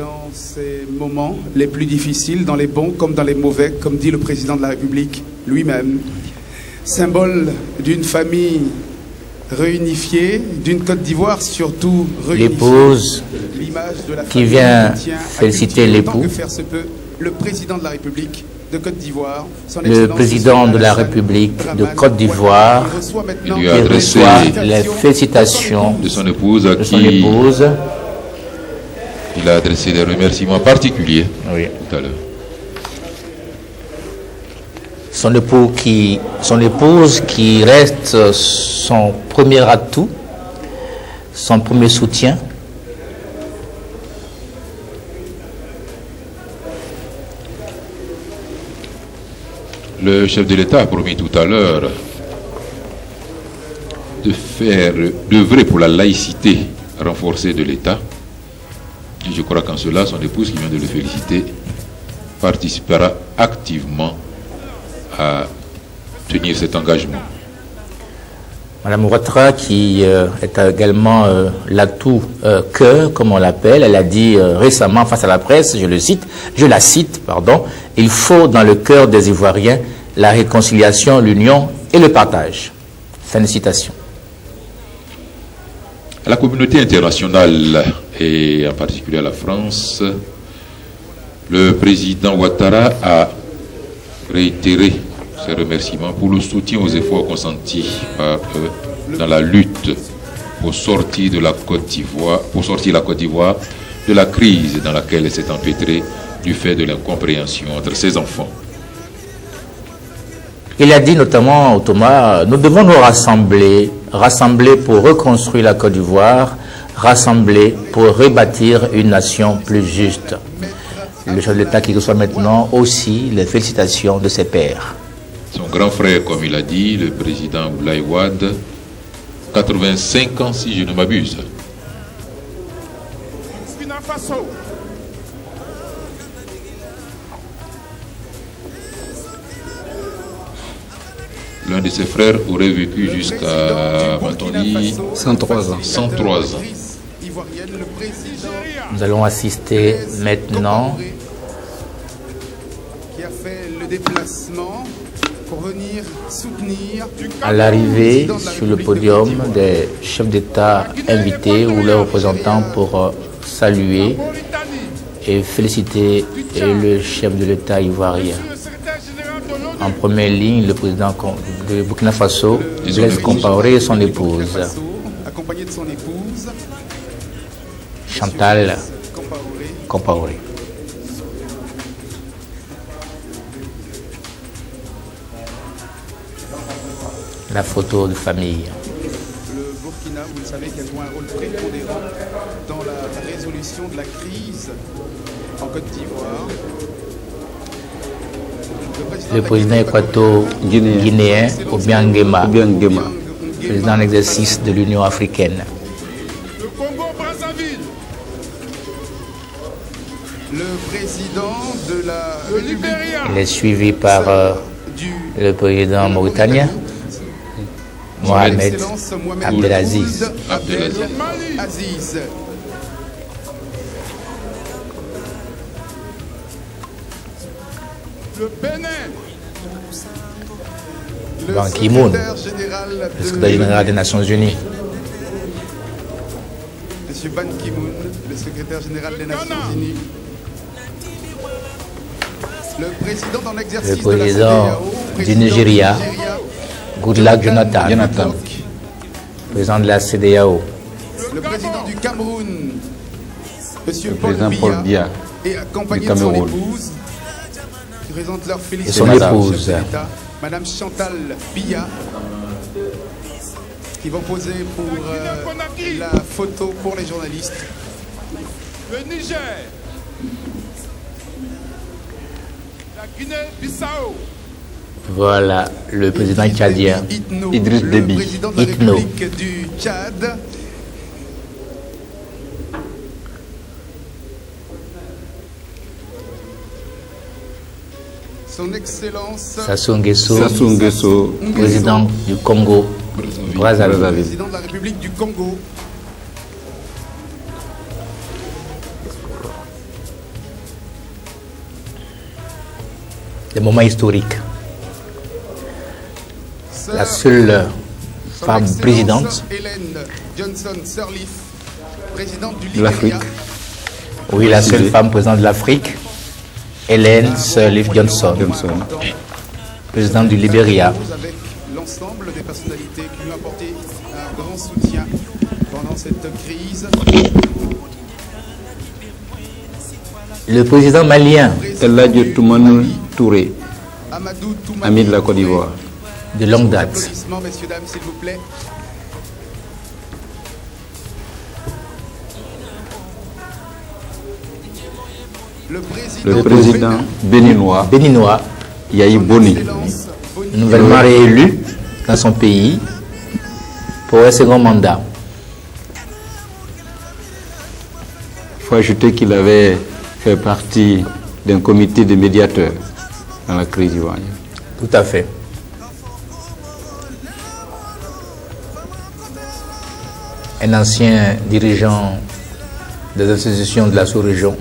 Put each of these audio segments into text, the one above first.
dans ces moments les plus difficiles, dans les bons comme dans les mauvais, comme dit le président de la République lui-même, symbole d'une famille réunifiée, d'une Côte d'Ivoire surtout réunifiée. L'épouse qui vient féliciter l'époux, le président de la République de Côte d'Ivoire, le président de la République de Côte d'Ivoire, il lui a adressé les félicitations de son épouse à qui il a adressé des remerciements particuliers tout à l'heure. Son épouse qui reste son premier atout, son premier soutien. Le chef de l'État a promis tout à l'heure d'œuvrer pour la laïcité renforcée de l'État. Et je crois qu'en cela, son épouse qui vient de le féliciter participera activement à tenir cet engagement. Madame Ouattara, qui est également l'atout cœur, comme on l'appelle, elle a dit récemment face à la presse, je la cite, il faut dans le cœur des Ivoiriens la réconciliation, l'union et le partage. Fin de citation. À la communauté internationale et en particulier à la France, le président Ouattara a réitéré ses remerciements pour le soutien aux efforts consentis par eux dans la lutte pour sortir la Côte d'Ivoire de la crise dans laquelle elle s'est empêtrée du fait de l'incompréhension entre ses enfants. Il a dit notamment, Thomas, nous devons nous rassembler pour reconstruire la Côte d'Ivoire, rassembler pour rebâtir une nation plus juste. Le chef de l'État qui reçoit maintenant aussi les félicitations de ses pairs. Son grand frère, comme il a dit, le président Abdoulaye Wade, 85 ans si je ne m'abuse. L'un de ses frères aurait vécu jusqu'à, Matoni, 103 ans. 103 ans. Nous allons assister maintenant qui a fait le déplacement pour venir soutenir à l'arrivée sur le podium des chefs d'État invités ou leurs représentants pour saluer et féliciter le chef de l'État ivoirien. En première ligne, le président de Burkina Faso, Blaise Compaoré et son épouse, accompagné de son épouse Chantal Compaoré. La photo de famille. Le Burkina, vous le savez, qui a joué un rôle prépondérant dans la résolution de la crise en Côte d'Ivoire. Le président équato-guinéen Obiang Nguema, président en exercice de l'Union africaine. Le Congo-Brazzaville. Le président de la Libéria. Il est suivi par le président mauritanien, Mohamed Abdelaziz. Le Bénin. Ban Ki-moon, le secrétaire général des Nations Unies. Monsieur Ban Ki-moon, le secrétaire général des Nations Unies. Le président en exercice le président du Nigeria, Goodluck Jonathan, président de la CEDEAO. Le président du Cameroun, Monsieur Paul Biya, et accompagné de son épouse, qui présente leur félicitations. Et son épouse. Madame Chantal Biya, qui vont poser pour la photo pour les journalistes. Le Niger, la Guinée-Bissau. Voilà le président tchadien, Idriss Déby. Le président de la République du Tchad. Son Excellence Sassou Nguesso, président du Congo, Brazzaville. Président de la République du Congo. des moments historiques. La seule femme présidente de l'Afrique. Oui, la seule femme présidente de l'Afrique, Ellen Sirleaf Johnson, présidente du Libéria. Avec l'ensemble des personnalités qui lui ont apporté un grand soutien pendant cette crise. Le président malien El Hadji Toumani Touré, Amadou Toumani ami de la Côte d'Ivoire. de longue date. Applaudissements, messieurs, dames, s'il vous plaît. Le président béninois, Yahi Boni, Nouvellement réélu dans son pays pour un second mandat. il faut ajouter qu'il avait fait partie d'un comité de médiateurs dans la crise ivoirienne. Tout à fait. Un ancien dirigeant des institutions de la sous-région.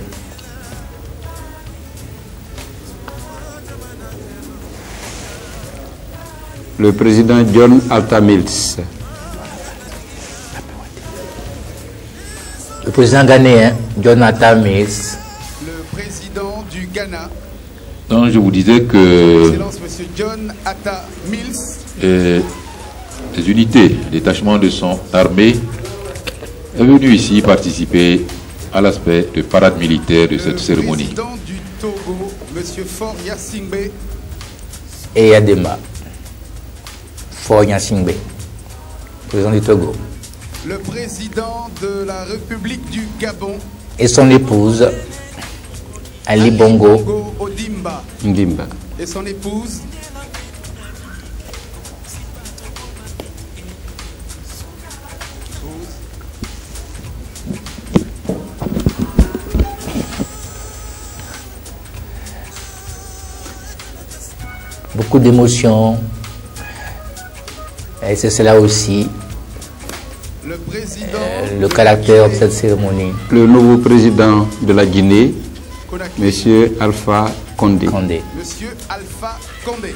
Le président John Atta Mills, Le président ghanéen, Jonathan Mills, Le président du Ghana, Donc je vous disais que Excellence Monsieur John Atta Mills, les unités, le détachement de son armée est venu ici participer à l'aspect de parade militaire de cette cérémonie. Le président du Togo, Monsieur Faure Gnassingbé, et Adema Faure Gnassingbé, président du Togo, le président de la République du Gabon, et son épouse, Ali Bongo, Odimba, Ndimba, et son épouse, beaucoup d'émotions. Et c'est cela aussi le président le caractère de cette cérémonie. le nouveau président de la Guinée, Conakry, M. Alpha Condé. Condé. Monsieur Alpha Condé.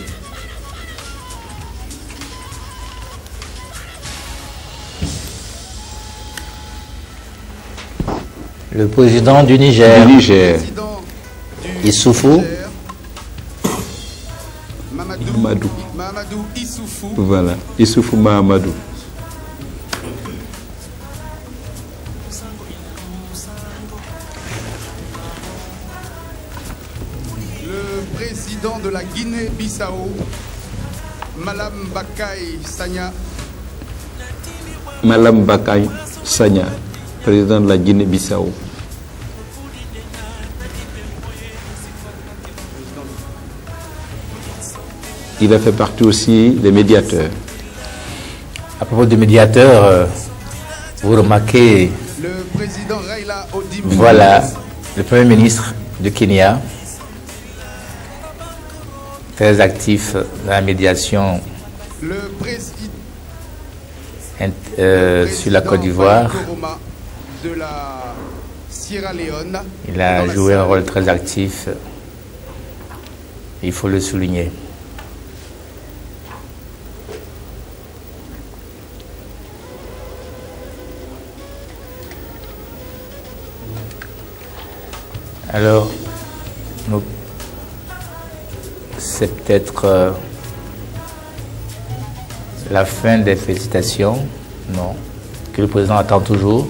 Le président du Niger, Du Niger, Président du Issoufou, Niger, Mamadou Issoufou, voilà, Issoufou Mahamadou. le président de la Guinée-Bissau, Malam Bakay Sagna, Malam Bakay Sagna, président de la Guinée-Bissau. Il a fait partie aussi des médiateurs. à propos des médiateurs, vous remarquez, le président Raila Odinga, voilà, le Premier ministre du Kenya, très actif dans la médiation le président sur la Côte d'Ivoire. de la Sierra Leone. Il a joué un rôle très actif, il faut le souligner. Alors, c'est peut-être la fin des félicitations, non, que le président attend toujours.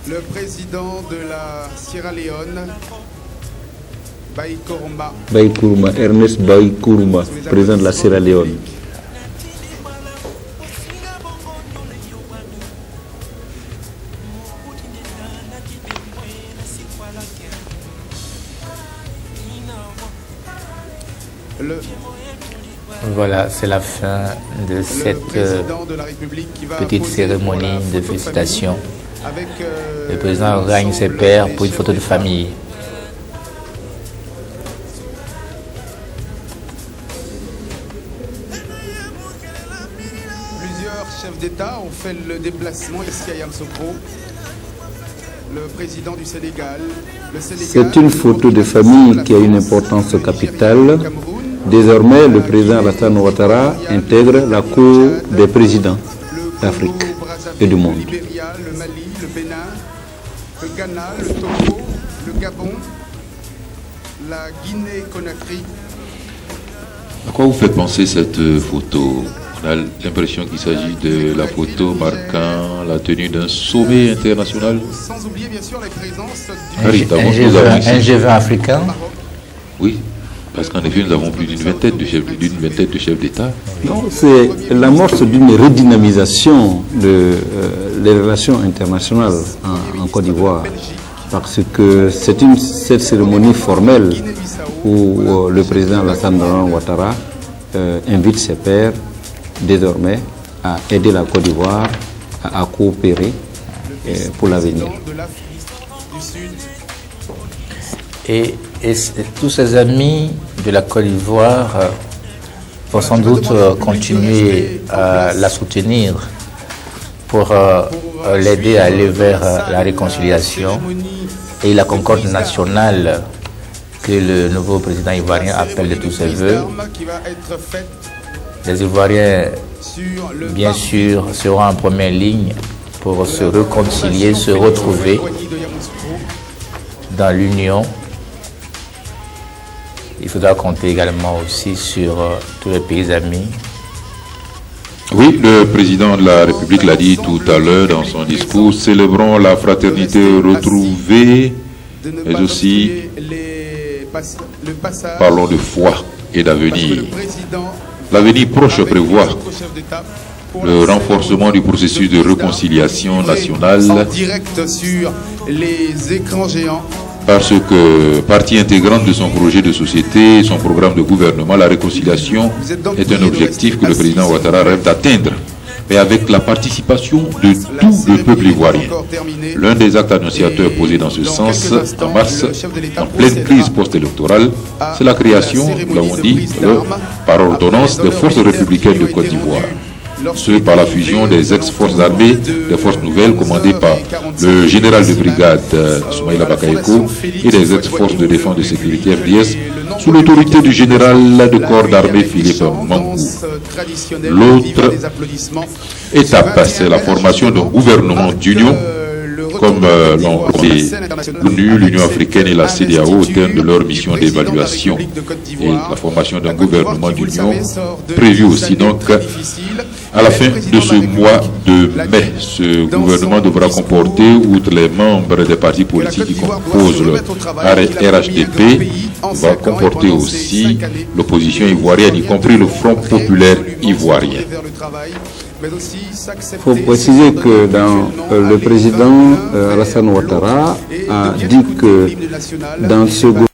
Le président de la Sierra Leone, Baïkourma, Baïkourma, Ernest Baïkourma, président de la Sierra Leone. Voilà, c'est la fin de cette président de la République qui va petite poser cérémonie pour la de photo félicitations. famille avec, Le président gagne ses l'ensemble pairs des pour une chefs photo de d'État. famille. Plusieurs chefs d'État ont fait le déplacement de Yamoussoukro, le président du Sénégal. C'est une photo de famille qui a une importance capitale. Désormais, le président Alassane Ouattara intègre la cour des présidents d'Afrique et du monde. Le Mali, le Bénin, le Ghana, le Togo, le Gabon, la Guinée-Conakry. À quoi vous fait penser cette photo? On a l'impression qu'il s'agit de la photo marquant la tenue d'un sommet international. Sans oublier bien sûr la présence un G20 africain. Oui, parce qu'en effet nous avons plus d'une vingtaine de chefs d'État. Non, c'est l'amorce d'une redynamisation des relations internationales en Côte d'Ivoire. Parce que c'est cette cérémonie formelle où le président Alassane Ouattara invite ses pairs désormais à aider la Côte d'Ivoire à coopérer pour l'avenir. Et tous ces amis de la Côte d'Ivoire vont sans doute continuer à la soutenir pour l'aider à aller vers la réconciliation et la concorde nationale que le nouveau président ivoirien appelle de tous ses voeux. Les Ivoiriens, bien sûr, seront en première ligne pour se réconcilier, se retrouver dans l'union. Il faudra compter également aussi sur tous les pays amis. Oui, le président de la République l'a dit tout à l'heure dans son discours, célébrons la fraternité retrouvée, mais aussi parlons de foi et d'avenir. L'avenir proche prévoit le renforcement du processus de réconciliation nationale parce que partie intégrante de son projet de société, son programme de gouvernement, la réconciliation est un objectif que le président Ouattara rêve d'atteindre, mais avec la participation de tout le peuple ivoirien. L'un des actes annonciateurs posés dans ce sens en mars, en pleine crise post-électorale, c'est la création, nous l'avons dit, par ordonnance des forces républicaines de Côte d'Ivoire. Ce par la fusion des ex-forces armées, des forces nouvelles commandées par le général de brigade Soumaïla Bakayoko et des ex-forces de défense et de sécurité FDS sous l'autorité du général de corps d'armée Philippe Mangou. L'autre étape, c'est la formation d'un gouvernement d'union comme l'ont fait l'ONU, l'Union africaine et la CEDEAO au terme de leur mission d'évaluation. Et la formation d'un gouvernement d'union prévue aussi donc à la fin de ce mois de mai. Ce gouvernement devra comporter, outre les membres des partis politiques qui composent le RHDP, va comporter aussi l'opposition ivoirienne, y compris le Front populaire ivoirien. Il faut préciser que le président Alassane Ouattara a dit que dans ce gouvernement,